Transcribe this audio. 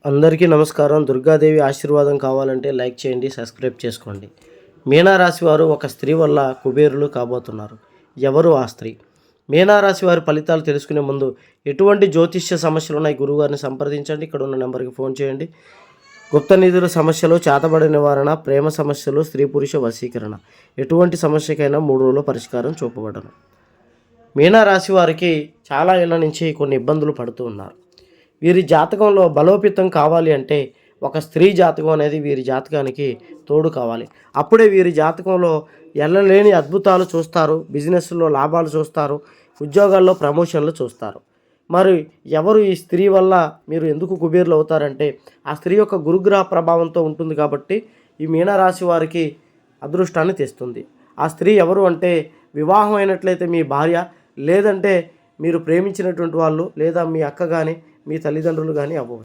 అందరికీ నమస్కారం. దుర్గాదేవి ఆశీర్వాదం కావాలంటే లైక్ చేయండి, సబ్స్క్రైబ్ చేసుకోండి. మీనారాశి వారు ఒక స్త్రీ వల్ల కుబేరులు కాబోతున్నారు. ఎవరు ఆ స్త్రీ? మీనారాశి వారి ఫలితాలు తెలుసుకునే ముందు ఎటువంటి జ్యోతిష్య సమస్యలు ఉన్నాయి గురువుగారిని సంప్రదించండి. ఇక్కడ ఉన్న నెంబర్కి ఫోన్ చేయండి. గుప్త నిధుల సమస్యలు, చేతబడి నివారణ, ప్రేమ సమస్యలు, స్త్రీ పురుష వశీకరణ, ఎటువంటి సమస్యకైనా 3 రోజుల్లో పరిష్కారం చూపబడను. మీనారాశి వారికి చాలా ఏళ్ళ నుంచి కొన్ని ఇబ్బందులు పడుతూ ఉన్నారు. వీరి జాతకంలో బలోపేతం కావాలి అంటే ఒక స్త్రీ జాతకం అనేది వీరి జాతకానికి తోడు కావాలి. అప్పుడే వీరి జాతకంలో ఎల్లలేని అద్భుతాలు చూస్తారు, బిజినెస్లో లాభాలు చూస్తారు, ఉద్యోగాల్లో ప్రమోషన్లు చూస్తారు. మరి ఎవరు ఈ స్త్రీ వల్ల మీరు ఎందుకు కుబేరులు అవుతారంటే ఆ స్త్రీ యొక్క గురుగ్రహ ప్రభావంతో ఉంటుంది కాబట్టి ఈ మీనరాశి వారికి అదృష్టాన్ని తెస్తుంది. ఆ స్త్రీ ఎవరు అంటే వివాహం అయినట్లయితే మీ భార్య, లేదంటే మీరు ప్రేమించినటువంటి వాళ్ళు, లేదా మీ అక్క కానీ మీ తల్లిదండ్రులు కానీ అవ్వవచ్చు.